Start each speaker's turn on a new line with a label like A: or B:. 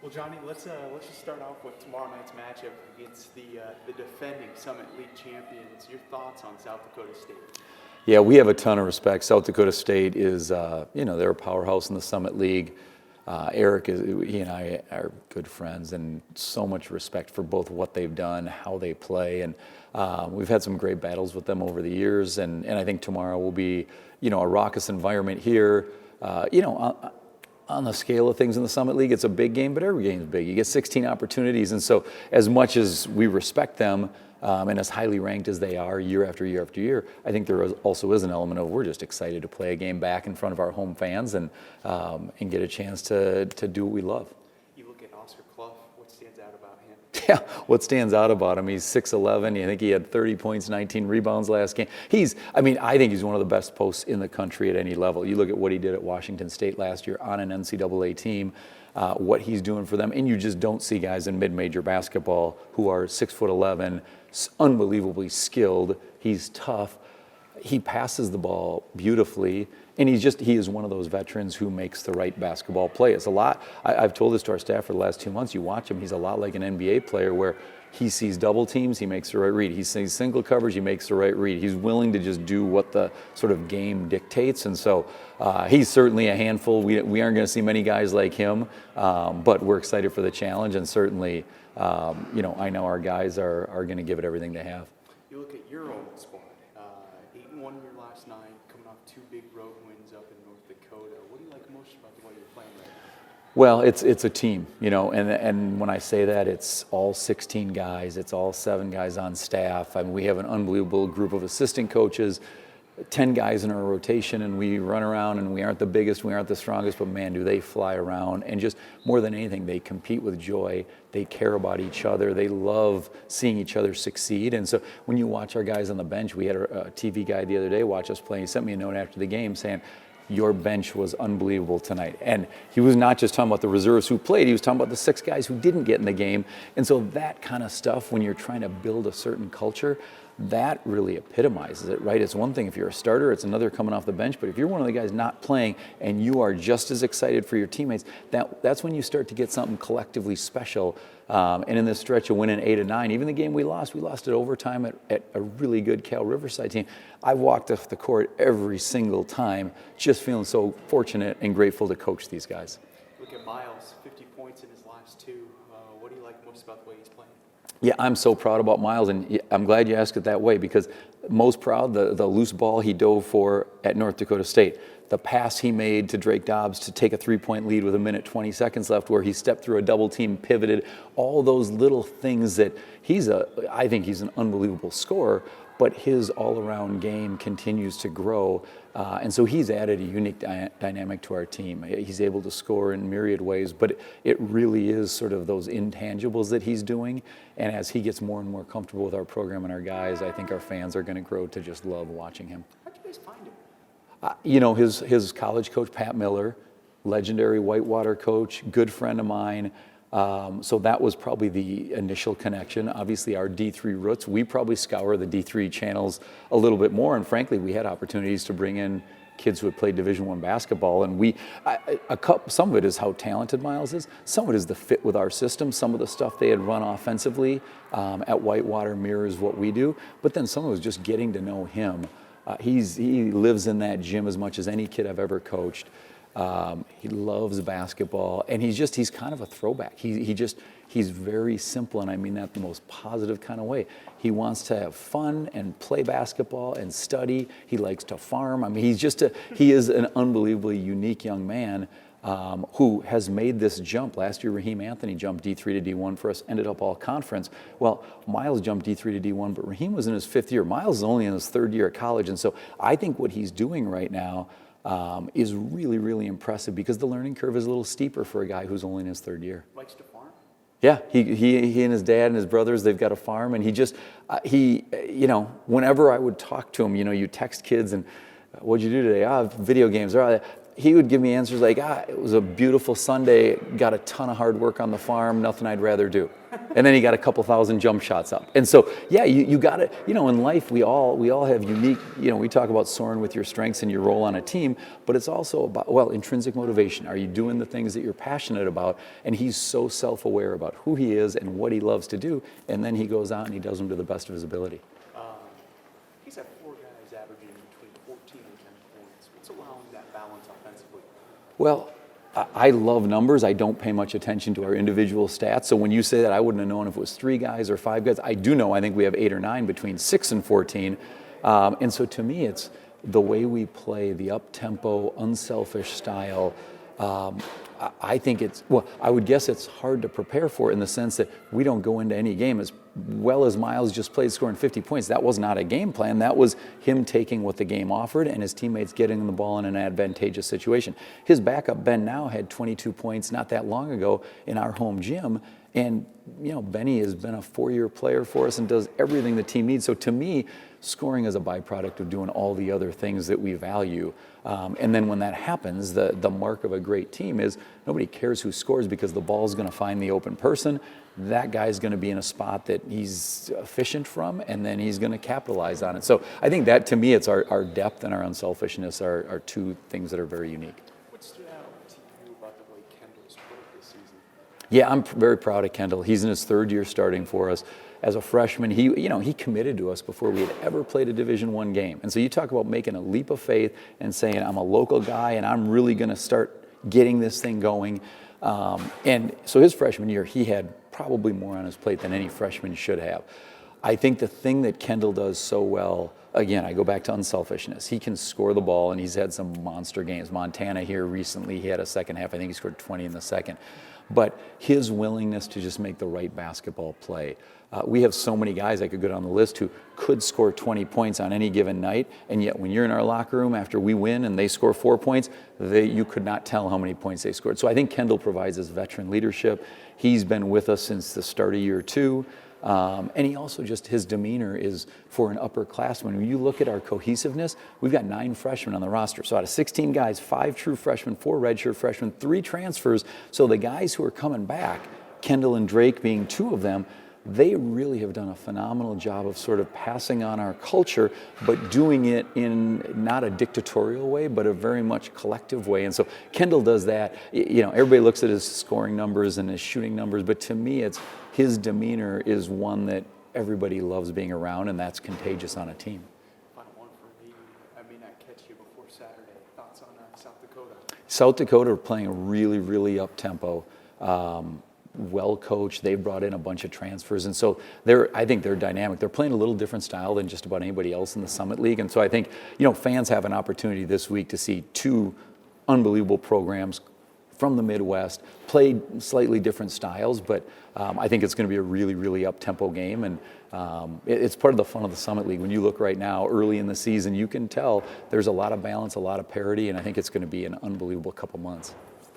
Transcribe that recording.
A: Well, Johnny, let's just start off with tomorrow night's matchup against the defending Summit League champions. Your thoughts on South Dakota State?
B: Yeah, we have a ton of respect. South Dakota State is, they're a powerhouse in the Summit League. Eric, he and I are good friends, and so much respect for both what they've done, how they play, and we've had some great battles with them over the years. And I think tomorrow will be, a raucous environment here. On the scale of things in the Summit League, it's a big game, but every game is big. You get 16 opportunities, and so as much as we respect them and as highly ranked as they are year after year after year, I think there also is an element of we're just excited to play a game back in front of our home fans and get a chance to do what we love.
A: You look at Oscar Clough, what stands out about him?
B: Yeah, what stands out about him, he's 6'11". I think he had 30 points, 19 rebounds last game. I think he's one of the best posts in the country at any level. You look at what he did at Washington State last year on an NCAA team, what he's doing for them, and you just don't see guys in mid-major basketball who are 6'11", unbelievably skilled. He's tough. He passes the ball beautifully, and he is one of those veterans who makes the right basketball play. It's a lot. I've told this to our staff for the last 2 months. You watch him, he's a lot like an NBA player where he sees double teams, he makes the right read. He sees single coverage, he makes the right read. He's willing to just do what the sort of game dictates, and so he's certainly a handful. We aren't going to see many guys like him, but we're excited for the challenge, and certainly, I know our guys are going to give it everything they have.
A: You look at your own squad, 8-1 in your last 9, coming off 2 big road wins up in North Dakota. What do you like most about the way you're playing right now?
B: Well, it's a team, and when I say that, it's all 16 guys, it's all 7 guys on staff. I mean, we have an unbelievable group of assistant coaches, 10 guys in our rotation, and we run around, and we aren't the biggest, we aren't the strongest, but man, do they fly around. And just more than anything, they compete with joy. They care about each other. They love seeing each other succeed. And so when you watch our guys on the bench, we had a TV guy the other day watch us play. He sent me a note after the game saying, your bench was unbelievable tonight. And he was not just talking about the reserves who played, he was talking about the 6 guys who didn't get in the game. And so that kind of stuff, when you're trying to build a certain culture, that really epitomizes it, right? It's one thing if you're a starter, it's another coming off the bench, but if you're one of the guys not playing and you are just as excited for your teammates, that's when you start to get something collectively special. And in this stretch of winning 8 of 9, even the game we lost at overtime at a really good Cal Riverside team. I walked off the court every single time, just feeling so fortunate and grateful to coach these guys.
A: Look at Miles, 50 points in his last 2. What do you like most about the way he's playing?
B: Yeah, I'm so proud about Miles, and I'm glad you asked it that way because most proud, the loose ball he dove for at North Dakota State, the pass he made to Drake Dobbs to take a 3-point lead with 1:20 seconds left where he stepped through a double team, pivoted, all those little things that I think he's an unbelievable scorer, but his all-around game continues to grow. And so he's added a unique dynamic to our team. He's able to score in myriad ways, but it really is sort of those intangibles that he's doing. And as he gets more and more comfortable with our program and our guys, I think our fans are going to grow to just love watching him.
A: How'd you guys find him?
B: His college coach, Pat Miller, legendary Whitewater coach, good friend of mine. So that was probably the initial connection. Obviously, our D3 roots, we probably scour the D3 channels a little bit more. And frankly, we had opportunities to bring in kids who had played Division I basketball. And some of it is how talented Miles is. Some of it is the fit with our system. Some of the stuff they had run offensively at Whitewater mirrors what we do. But then some of it was just getting to know him. He lives in that gym as much as any kid I've ever coached. He loves basketball, and he's kind of a throwback. He's very simple, and I mean that the most positive kind of way. He wants to have fun and play basketball and study. He likes to farm. I mean, he is an unbelievably unique young man who has made this jump. Last year, Raheem Anthony jumped D3 to D1 for us, ended up all conference. Well, Miles jumped D3 to D1, but Raheem was in his 5th year. Miles is only in his 3rd year at college, and so I think what he's doing right now is really, really impressive because the learning curve is a little steeper for a guy who's only in his 3rd year.
A: Likes to farm?
B: Yeah, he and his dad and his brothers, they've got a farm, and whenever I would talk to him, you text kids and what'd you do today? Video games. he would give me answers like, it was a beautiful Sunday, got a ton of hard work on the farm, nothing I'd rather do. And then he got a couple thousand jump shots up. And so, yeah, you got to, in life, we all have unique, we talk about soaring with your strengths and your role on a team, but it's also about, intrinsic motivation. Are you doing the things that you're passionate about? And he's so self-aware about who he is and what he loves to do. And then he goes out and he does them to the best of his ability.
A: He's had 4 guys averaging between 14 and 10 points. What's allowing that balance offensively?
B: Well, I love numbers. I don't pay much attention to our individual stats. So when you say that, I wouldn't have known if it was 3 guys or 5 guys. I do know, I think we have 8 or 9 between 6 and 14. And so to me, it's the way we play, the up-tempo, unselfish style. I think I would guess it's hard to prepare for in the sense that we don't go into any game as well as Miles just played scoring 50 points. That was not a game plan. That was him taking what the game offered and his teammates getting the ball in an advantageous situation. His backup, Ben, now had 22 points not that long ago in our home gym. And, Benny has been a 4-year player for us and does everything the team needs. So to me, scoring is a byproduct of doing all the other things that we value. And then when that happens, the mark of a great team is nobody cares who scores because the ball is going to find the open person. That guy's going to be in a spot that he's efficient from, and then he's going to capitalize on it. So I think that, to me, it's our depth and our unselfishness are 2 things that are very unique.
A: What stood out to you about the way Kendall's played this season?
B: Yeah, I'm very proud of Kendall. He's in his 3rd year starting for us. As a freshman, he committed to us before we had ever played a Division I game. And so you talk about making a leap of faith and saying, I'm a local guy and I'm really going to start getting this thing going. And so his freshman year, he had probably more on his plate than any freshman should have. I think the thing that Kendall does so well, again, I go back to unselfishness. He can score the ball, and he's had some monster games. Montana here recently, he had a second half. I think he scored 20 in the second. But his willingness to just make the right basketball play. We have so many guys, I could go down the list, who could score 20 points on any given night, and yet when you're in our locker room after we win and they score 4 points, you could not tell how many points they scored. So I think Kendall provides us veteran leadership. He's been with us since the start of year 2. And he also his demeanor is for an upperclassman. When you look at our cohesiveness, we've got 9 freshmen on the roster. So out of 16 guys, 5 true freshmen, 4 redshirt freshmen, 3 transfers. So the guys who are coming back, Kendall and Drake being 2 of them, they really have done a phenomenal job of sort of passing on our culture, but doing it in not a dictatorial way, but a very much collective way. And so Kendall does that. Everybody looks at his scoring numbers and his shooting numbers, but to me, it's his demeanor is one that everybody loves being around, and that's contagious on a team.
A: Final one for me. I may not catch you before Saturday. Thoughts on South Dakota?
B: South Dakota are playing really, really up-tempo. Well coached. They've brought in a bunch of transfers, and so I think they're dynamic. They're playing a little different style than just about anybody else in the Summit League, and so I think fans have an opportunity this week to see 2 unbelievable programs from the Midwest play slightly different styles, but I think it's going to be a really, really up-tempo game, and it's part of the fun of the Summit League. When you look right now, early in the season, you can tell there's a lot of balance, a lot of parity, and I think it's going to be an unbelievable couple months.